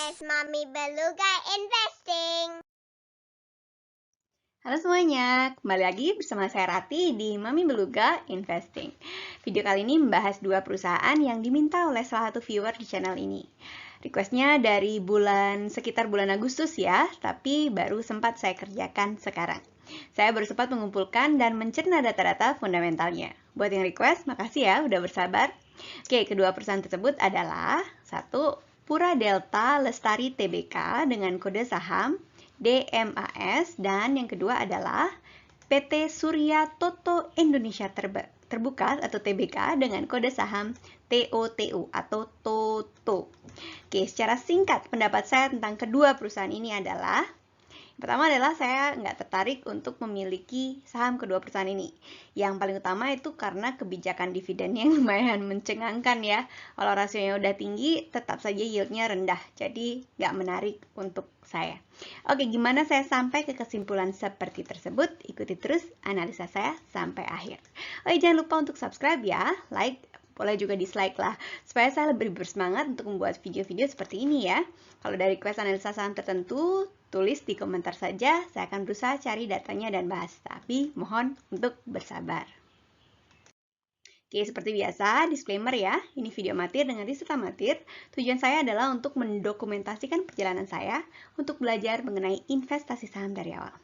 podcast Mami Beluga Investing. Halo semuanya, kembali lagi bersama saya Rati di Mami Beluga Investing. Video kali ini membahas dua perusahaan yang diminta oleh salah satu viewer di channel ini. Requestnya dari sekitar bulan Agustus ya, tapi baru sempat saya kerjakan sekarang. Saya baru sempat mengumpulkan dan mencerna data-data fundamentalnya. Buat yang request, makasih ya udah bersabar. Oke, kedua perusahaan tersebut adalah satu, Pura Delta Lestari Tbk dengan kode saham DMAS, dan yang kedua adalah PT Surya Toto Indonesia Terbuka atau TBK dengan kode saham TOTU atau TOTO. Oke, secara singkat pendapat saya tentang kedua perusahaan ini adalah, pertama adalah saya nggak tertarik untuk memiliki saham kedua perusahaan ini. Yang paling utama itu karena kebijakan dividennya lumayan mencengangkan ya. Kalau rasionya udah tinggi, tetap saja yieldnya rendah. Jadi nggak menarik untuk saya. Oke, gimana saya sampai ke kesimpulan seperti tersebut? Ikuti terus analisa saya sampai akhir. Oh, jangan lupa untuk subscribe ya, like, boleh juga dislike lah, supaya saya lebih bersemangat untuk membuat video-video seperti ini ya. Kalau dari request analisa saham tertentu, tulis di komentar saja, saya akan berusaha cari datanya dan bahas, tapi mohon untuk bersabar. Oke, seperti biasa, disclaimer ya, ini video amatir dengan riset amatir. Tujuan saya adalah untuk mendokumentasikan perjalanan saya untuk belajar mengenai investasi saham dari awal.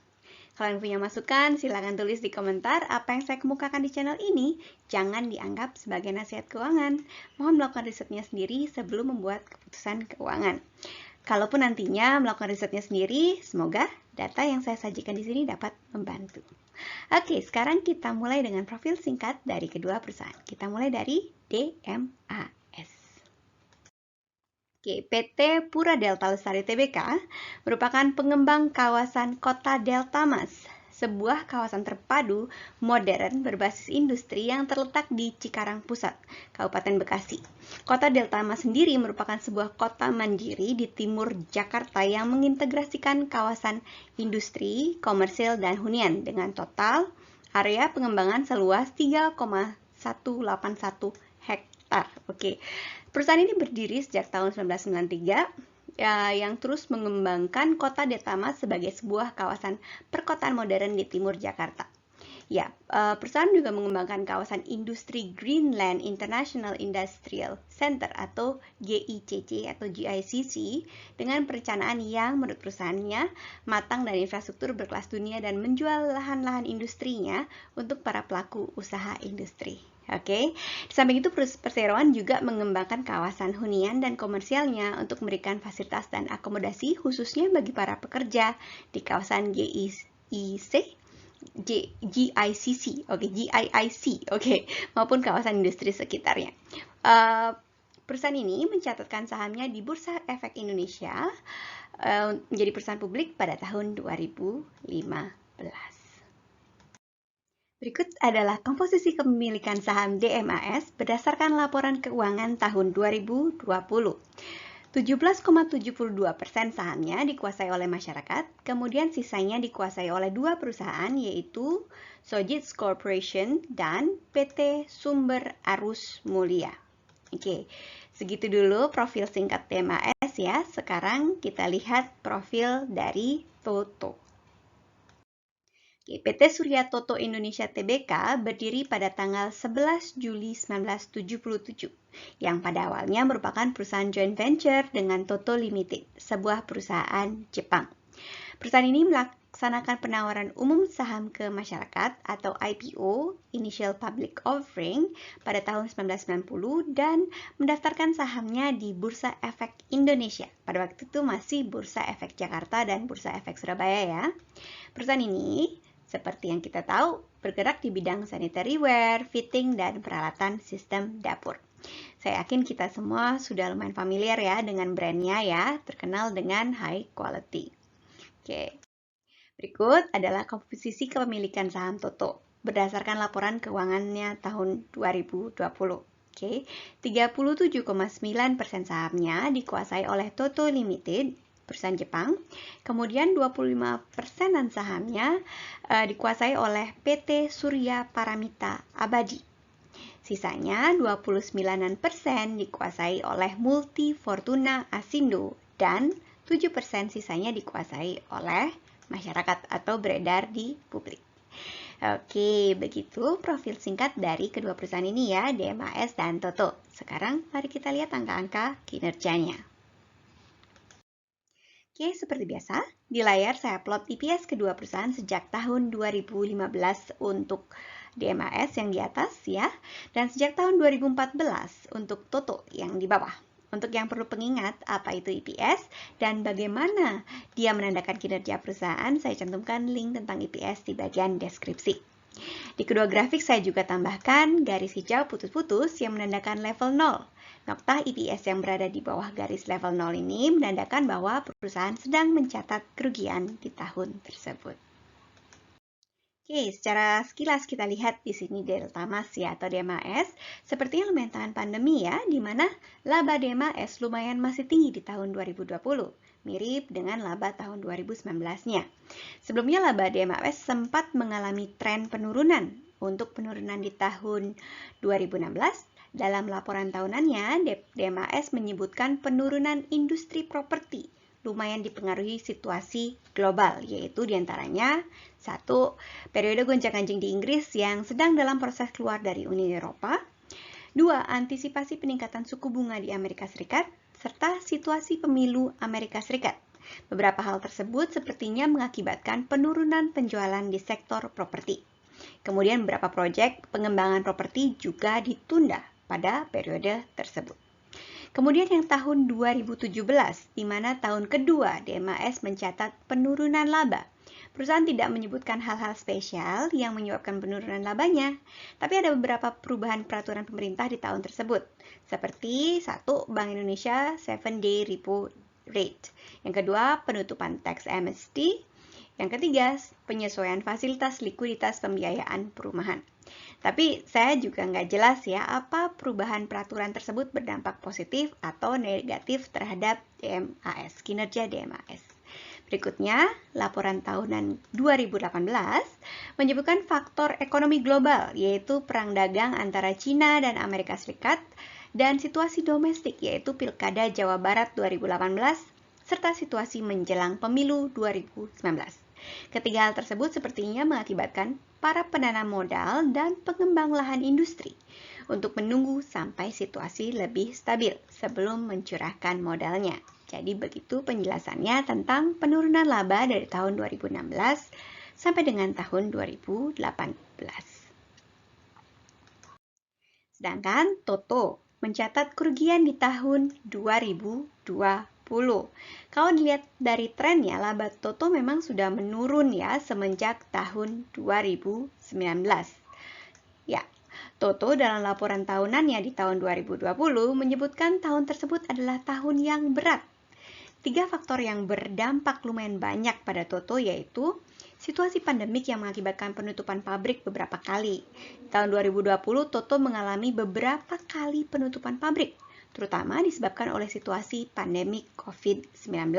Kalian punya masukan, silahkan tulis di komentar apa yang saya kemukakan di channel ini. Jangan dianggap sebagai nasihat keuangan. Mohon melakukan risetnya sendiri sebelum membuat keputusan keuangan. Kalaupun nantinya melakukan risetnya sendiri, semoga data yang saya sajikan di sini dapat membantu. Oke, sekarang kita mulai dengan profil singkat dari kedua perusahaan. Kita mulai dari DMAS. Oke, PT Pura Delta Lestari Tbk merupakan pengembang kawasan Kota Delta Mas, sebuah kawasan terpadu modern berbasis industri yang terletak di Cikarang Pusat, Kabupaten Bekasi. Kota Delta Mas sendiri merupakan sebuah kota mandiri di timur Jakarta yang mengintegrasikan kawasan industri, komersil, dan hunian dengan total area pengembangan seluas 3,181 hektar. Oke. Perusahaan ini berdiri sejak tahun 1993 yang terus mengembangkan kota Delta Mas sebagai sebuah kawasan perkotaan modern di timur Jakarta. Ya, perusahaan juga mengembangkan kawasan industri Greenland International Industrial Center atau GICC atau GICC dengan perencanaan yang menurut perusahaannya matang dan infrastruktur berkelas dunia dan menjual lahan-lahan industrinya untuk para pelaku usaha industri. Oke, di samping itu perseroan juga mengembangkan kawasan hunian dan komersialnya untuk memberikan fasilitas dan akomodasi khususnya bagi para pekerja di kawasan GICC, maupun kawasan industri sekitarnya. Perusahaan ini mencatatkan sahamnya di Bursa Efek Indonesia menjadi perusahaan publik pada tahun 2015. Berikut adalah komposisi kepemilikan saham DMAS berdasarkan laporan keuangan tahun 2020. 17,72% sahamnya dikuasai oleh masyarakat, kemudian sisanya dikuasai oleh dua perusahaan yaitu Sojitz Corporation dan PT Sumber Arus Mulia. Oke, segitu dulu profil singkat DMAS ya. Sekarang kita lihat profil dari Toto. PT Surya Toto Indonesia Tbk berdiri pada tanggal 11 Juli 1977, yang pada awalnya merupakan perusahaan joint venture dengan Toto Limited, sebuah perusahaan Jepang. Perusahaan ini melaksanakan penawaran umum saham ke masyarakat atau IPO, Initial Public Offering, pada tahun 1990 dan mendaftarkan sahamnya di Bursa Efek Indonesia. Pada waktu itu masih Bursa Efek Jakarta dan Bursa Efek Surabaya ya. Perusahaan ini seperti yang kita tahu, bergerak di bidang sanitary ware, fitting, dan peralatan sistem dapur. Saya yakin kita semua sudah lumayan familiar ya dengan brandnya ya, terkenal dengan high quality. Oke. Berikut adalah komposisi kepemilikan saham Toto berdasarkan laporan keuangannya tahun 2020. Oke, 37,9% sahamnya dikuasai oleh Toto Limited, perusahaan Jepang. Kemudian 25%-an sahamnya dikuasai oleh PT Surya Paramita Abadi. Sisanya 29% dikuasai oleh Multi Fortuna Asindo dan 7% sisanya dikuasai oleh masyarakat atau beredar di publik. Oke, begitu profil singkat dari kedua perusahaan ini ya, DMAS dan Toto. Sekarang mari kita lihat angka-angka kinerjanya. Oke, seperti biasa, di layar saya plot EPS kedua perusahaan sejak tahun 2015 untuk DMAS yang di atas ya, dan sejak tahun 2014 untuk Toto yang di bawah. Untuk yang perlu pengingat apa itu EPS dan bagaimana dia menandakan kinerja perusahaan, saya cantumkan link tentang EPS di bagian deskripsi. Di kedua grafik saya juga tambahkan garis hijau putus-putus yang menandakan level 0. Nokta EPS yang berada di bawah garis level 0 ini menandakan bahwa perusahaan sedang mencatat kerugian di tahun tersebut. Oke, secara sekilas kita lihat di sini Delta Mas ya atau DMAS sepertinya lumayan tahan pandemi ya, di mana laba DMAS lumayan masih tinggi di tahun 2020, mirip dengan laba tahun 2019-nya. Sebelumnya laba DMAS sempat mengalami tren penurunan. Untuk penurunan di tahun 2016, dalam laporan tahunannya DMAS menyebutkan penurunan industri properti lumayan dipengaruhi situasi global, yaitu diantaranya 1. Periode gonjang-ganjing di Inggris yang sedang dalam proses keluar dari Uni Eropa. 2. Antisipasi peningkatan suku bunga di Amerika Serikat, serta situasi pemilu Amerika Serikat. Beberapa hal tersebut sepertinya mengakibatkan penurunan penjualan di sektor properti. Kemudian beberapa proyek pengembangan properti juga ditunda pada periode tersebut. Kemudian yang tahun 2017, di mana tahun kedua DMAS mencatat penurunan laba. Perusahaan tidak menyebutkan hal-hal spesial yang menyebabkan penurunan labanya, tapi ada beberapa perubahan peraturan pemerintah di tahun tersebut. Seperti 1. Bank Indonesia 7-day repo rate. Yang kedua, penutupan tax amnesty. Yang ketiga, penyesuaian fasilitas likuiditas pembiayaan perumahan. Tapi saya juga nggak jelas ya apa perubahan peraturan tersebut berdampak positif atau negatif terhadap DMAS, kinerja DMAS. Berikutnya, laporan tahunan 2018 menyebutkan faktor ekonomi global, yaitu perang dagang antara China dan Amerika Serikat, dan situasi domestik, yaitu Pilkada Jawa Barat 2018, serta situasi menjelang pemilu 2019. Ketiga hal tersebut sepertinya mengakibatkan para penanam modal dan pengembang lahan industri untuk menunggu sampai situasi lebih stabil sebelum mencurahkan modalnya. Jadi begitu penjelasannya tentang penurunan laba dari tahun 2016 sampai dengan tahun 2018. Sedangkan Toto mencatat kerugian di tahun 2020. Kalau dilihat dari trennya, laba Toto memang sudah menurun ya semenjak tahun 2019. Ya, Toto dalam laporan tahunannya di tahun 2020 menyebutkan tahun tersebut adalah tahun yang berat. 3 faktor yang berdampak lumayan banyak pada Toto yaitu situasi pandemik yang mengakibatkan penutupan pabrik beberapa kali. Tahun 2020, Toto mengalami beberapa kali penutupan pabrik, terutama disebabkan oleh situasi pandemi COVID-19.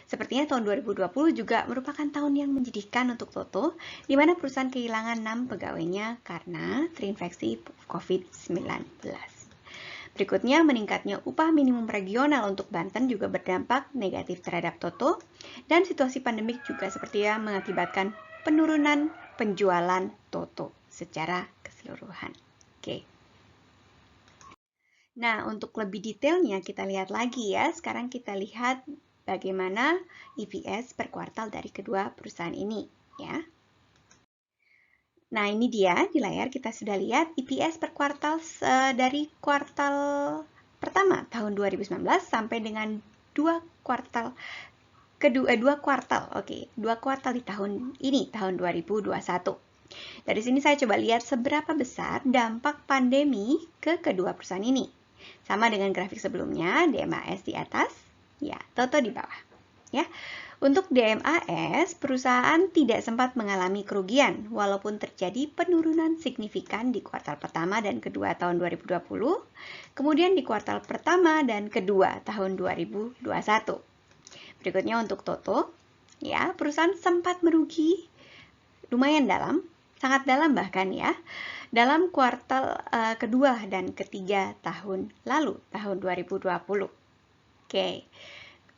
Sepertinya tahun 2020 juga merupakan tahun yang menyedihkan untuk Toto, di mana perusahaan kehilangan 6 pegawainya karena terinfeksi COVID-19. Berikutnya, meningkatnya upah minimum regional untuk Banten juga berdampak negatif terhadap Toto, dan situasi pandemik juga sepertinya mengakibatkan penurunan penjualan Toto secara keseluruhan. Oke. Nah, untuk lebih detailnya kita lihat lagi ya. Sekarang kita lihat bagaimana EPS per kuartal dari kedua perusahaan ini ya. Nah, ini dia di layar kita sudah lihat EPS per kuartal dari kuartal pertama tahun 2019 sampai dengan dua kuartal di tahun ini, tahun 2021. Dari sini saya coba lihat seberapa besar dampak pandemi ke kedua perusahaan ini. Sama dengan grafik sebelumnya, DMAS di atas, ya, Toto di bawah. Ya. Untuk DMAS, perusahaan tidak sempat mengalami kerugian, walaupun terjadi penurunan signifikan di kuartal pertama dan kedua tahun 2020, kemudian di kuartal pertama dan kedua tahun 2021. Berikutnya untuk Toto, ya, perusahaan sempat merugi lumayan dalam, sangat dalam bahkan ya, dalam kuartal kedua dan ketiga tahun lalu, tahun 2020. Oke.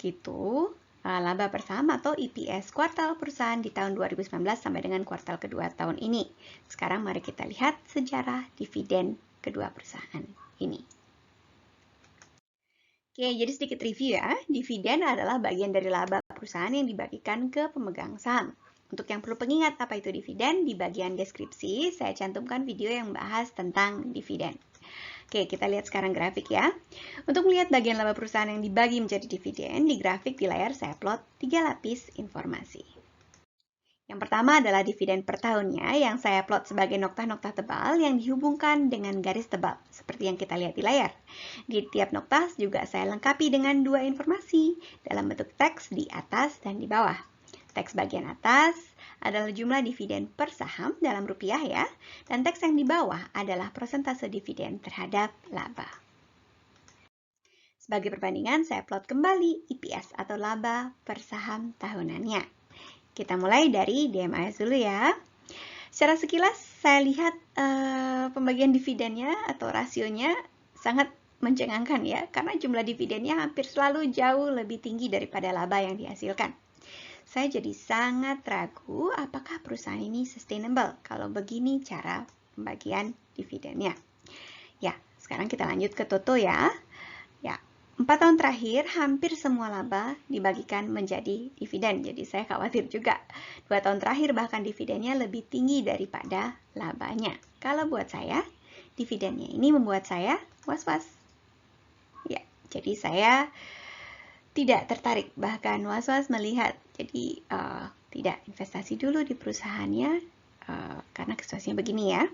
gitu laba per saham atau EPS kuartal perusahaan di tahun 2019 sampai dengan kuartal kedua tahun ini. Sekarang mari kita lihat sejarah dividen kedua perusahaan ini. Oke, jadi sedikit review ya. Dividen adalah bagian dari laba perusahaan yang dibagikan ke pemegang saham. Untuk yang perlu pengingat apa itu dividen, di bagian deskripsi saya cantumkan video yang membahas tentang dividen. Oke, kita lihat sekarang grafik ya. Untuk melihat bagian laba perusahaan yang dibagi menjadi dividen, di grafik di layar saya plot 3 lapis informasi. Yang pertama adalah dividen per tahunnya yang saya plot sebagai nokta-nokta tebal yang dihubungkan dengan garis tebal, seperti yang kita lihat di layar. Di tiap nokta juga saya lengkapi dengan 2 informasi dalam bentuk teks di atas dan di bawah. Teks bagian atas adalah jumlah dividen per saham dalam rupiah ya, dan teks yang di bawah adalah persentase dividen terhadap laba. Sebagai perbandingan, saya plot kembali EPS atau laba per saham tahunannya. Kita mulai dari DMAS dulu ya. Secara sekilas saya lihat pembagian dividennya atau rasionya sangat mencengangkan ya, karena jumlah dividennya hampir selalu jauh lebih tinggi daripada laba yang dihasilkan. Saya jadi sangat ragu apakah perusahaan ini sustainable kalau begini cara pembagian dividennya. Ya, sekarang kita lanjut ke Toto ya. Ya, 4 tahun terakhir hampir semua laba dibagikan menjadi dividen. Jadi saya khawatir juga 2 tahun terakhir bahkan dividennya lebih tinggi daripada labanya. Kalau buat saya, dividennya ini membuat saya was-was. Ya, jadi saya tidak tertarik, bahkan was-was melihat. Jadi tidak investasi dulu di perusahaannya karena situasinya begini ya.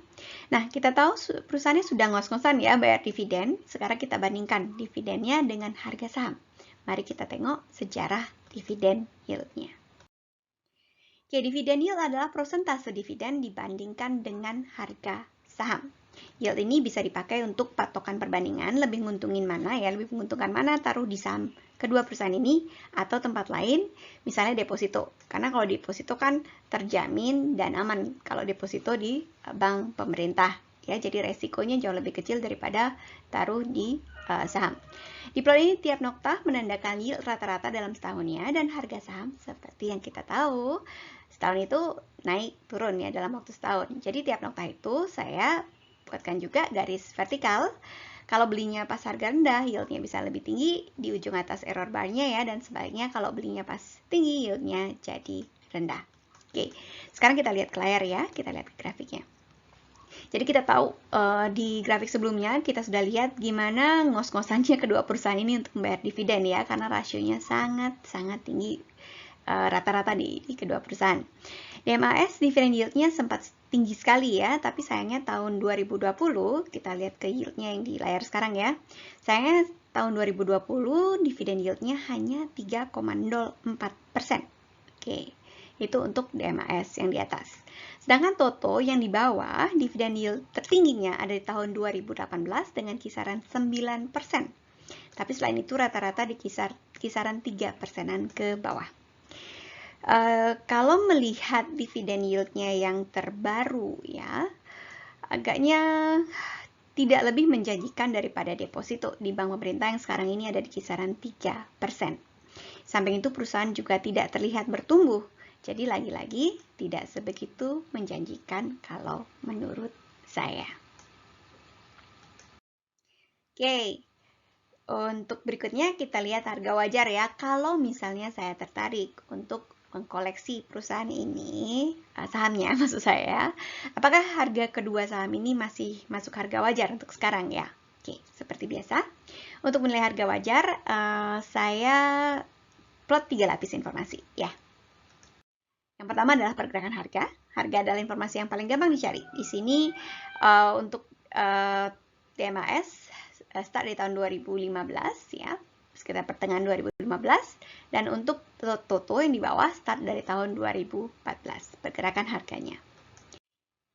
Nah, kita tahu perusahaannya sudah ngos-ngosan ya bayar dividen. Sekarang kita bandingkan dividennya dengan harga saham. Mari kita tengok sejarah dividen yield-nya. Oke, dividen yield adalah persentase dividen dibandingkan dengan harga saham. Yield ini bisa dipakai untuk patokan perbandingan, lebih menguntungkan mana taruh di saham kedua perusahaan ini atau tempat lain, misalnya deposito. Karena kalau deposito kan terjamin dan aman kalau deposito di bank pemerintah. Ya, jadi resikonya jauh lebih kecil daripada taruh di saham. Di plot ini tiap nokta menandakan yield rata-rata dalam setahunnya dan harga saham seperti yang kita tahu. Setahun itu naik turun ya dalam waktu setahun. Jadi tiap nokta itu saya buatkan juga garis vertikal. Kalau belinya pas harga rendah, yieldnya bisa lebih tinggi di ujung atas error bar-nya ya, dan sebaliknya kalau belinya pas tinggi, yieldnya jadi rendah. Oke, sekarang kita lihat ke layar ya, kita lihat ke grafiknya. Jadi kita tahu di grafik sebelumnya kita sudah lihat gimana ngos-ngosannya kedua perusahaan ini untuk membayar dividen ya, karena rasionya sangat tinggi rata-rata di kedua perusahaan. DMAS dividen yield-nya sempat tinggi sekali ya, tapi sayangnya tahun 2020, kita lihat ke yield-nya yang di layar sekarang ya. Sayangnya tahun 2020 dividen yield-nya hanya 3,04%. Oke, itu untuk DMAS yang di atas. Sedangkan Toto yang di bawah, dividen yield tertingginya ada di tahun 2018 dengan kisaran 9%. Tapi selain itu rata-rata di kisaran 3%-an ke bawah. Kalau melihat dividen yield-nya yang terbaru ya, agaknya tidak lebih menjanjikan daripada deposito di bank pemerintah yang sekarang ini ada di kisaran 3%. Samping itu perusahaan juga tidak terlihat bertumbuh, jadi lagi-lagi tidak sebegitu menjanjikan kalau menurut saya. Oke. Untuk berikutnya kita lihat harga wajar ya, kalau misalnya saya tertarik untuk mengkoleksi perusahaan ini, sahamnya maksud saya, apakah harga kedua saham ini masih masuk harga wajar untuk sekarang ya? Oke, seperti biasa, untuk menilai harga wajar, saya plot 3 lapis informasi ya. Yang pertama adalah pergerakan harga. Harga adalah informasi yang paling gampang dicari. Di sini untuk DMAS start di tahun 2015 ya, sekitar pertengahan 2015, dan untuk Toto yang di bawah start dari tahun 2014 pergerakan harganya.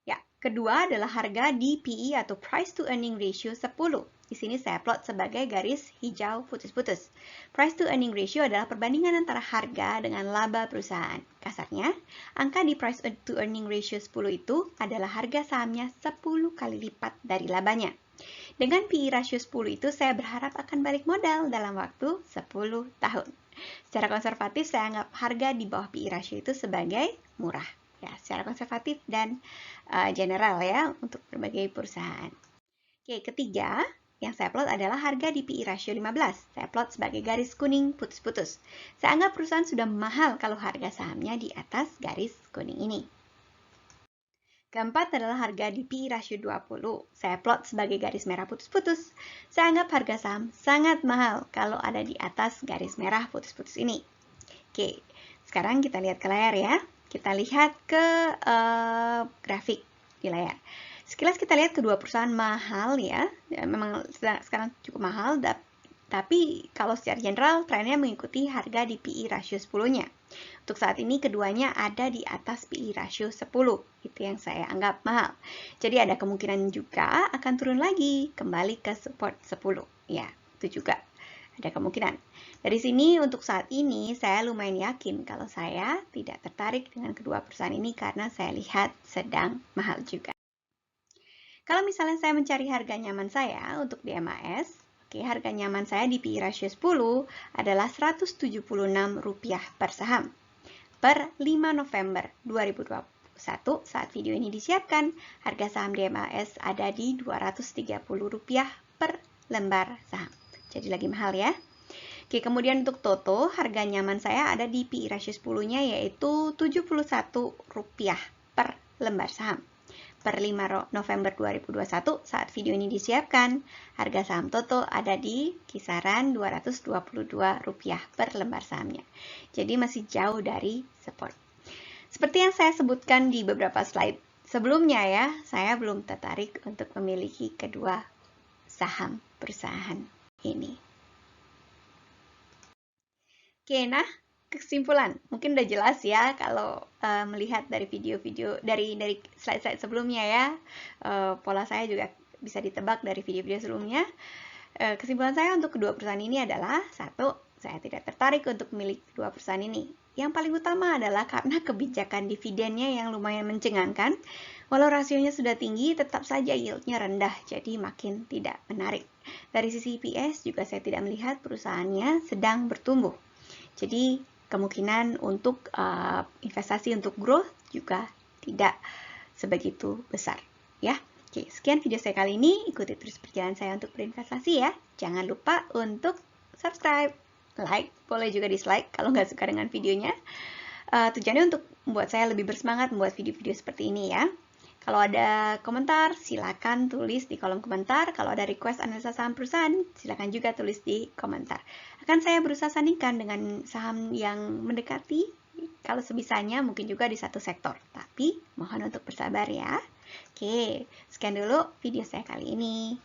Ya, kedua adalah harga di PE atau price to earning ratio 10. Di sini saya plot sebagai garis hijau putus-putus. Price to earning ratio adalah perbandingan antara harga dengan laba perusahaan. Kasarnya, angka di price to earning ratio 10 itu adalah harga sahamnya 10 kali lipat dari labanya. Dengan PI rasio 10 itu saya berharap akan balik modal dalam waktu 10 tahun. Secara konservatif saya anggap harga di bawah PI rasio itu sebagai murah. Ya, secara konservatif dan general ya untuk berbagai perusahaan. Oke, ketiga yang saya plot adalah harga di PI rasio 15. Saya plot sebagai garis kuning putus-putus. Saya anggap perusahaan sudah mahal kalau harga sahamnya di atas garis kuning ini. Keempat adalah harga di PI rasio 20. Saya plot sebagai garis merah putus-putus. Saya anggap harga saham sangat mahal kalau ada di atas garis merah putus-putus ini. Oke, sekarang kita lihat ke layar ya. Kita lihat ke grafik di layar. Sekilas kita lihat kedua perusahaan mahal ya. Memang sekarang cukup mahal, tapi kalau secara general trennya mengikuti harga di PI rasio 10-nya. Untuk saat ini keduanya ada di atas PI rasio 10. Itu yang saya anggap mahal. Jadi ada kemungkinan juga akan turun lagi kembali ke support 10. Ya, itu juga ada kemungkinan. Dari sini untuk saat ini saya lumayan yakin kalau saya tidak tertarik dengan kedua perusahaan ini karena saya lihat sedang mahal juga. Kalau misalnya saya mencari harga nyaman saya untuk di MAS, harga nyaman saya di PI rasio 10 adalah Rp176 per saham. Per 5 November 2021 saat video ini disiapkan, harga saham di MAS ada di Rp230 per lembar saham. Jadi lagi mahal ya. Oke, kemudian untuk Toto, harga nyaman saya ada di PI rasio 10-nya yaitu Rp71 per lembar saham. Per 5 November 2021 saat video ini disiapkan, harga saham Toto ada di kisaran Rp222 per lembar sahamnya. Jadi masih jauh dari support. Seperti yang saya sebutkan di beberapa slide sebelumnya ya, saya belum tertarik untuk memiliki kedua saham perusahaan ini. Oke, nah kesimpulan, mungkin udah jelas ya kalau melihat dari video-video dari slide-slide sebelumnya ya, pola saya juga bisa ditebak dari video-video sebelumnya. Kesimpulan saya untuk kedua perusahaan ini adalah, satu, saya tidak tertarik untuk memiliki kedua perusahaan ini. Yang paling utama adalah karena kebijakan dividennya yang lumayan mencengangkan. Walau rasionya sudah tinggi, tetap saja yieldnya rendah, jadi makin tidak menarik. Dari sisi EPS juga saya tidak melihat perusahaannya sedang bertumbuh. Jadi kemungkinan untuk investasi untuk growth juga tidak sebegitu besar ya. Oke, sekian video saya kali ini. Ikuti terus perjalanan saya untuk berinvestasi ya. Jangan lupa untuk subscribe, like, boleh juga dislike kalau nggak suka dengan videonya. Tujuannya untuk membuat saya lebih bersemangat membuat video-video seperti ini ya. Kalau ada komentar, silakan tulis di kolom komentar. Kalau ada request analisa saham perusahaan, silakan juga tulis di komentar. Akan saya berusaha sandingkan dengan saham yang mendekati, kalau sebisanya mungkin juga di satu sektor. Tapi mohon untuk bersabar ya. Oke, sekian dulu video saya kali ini.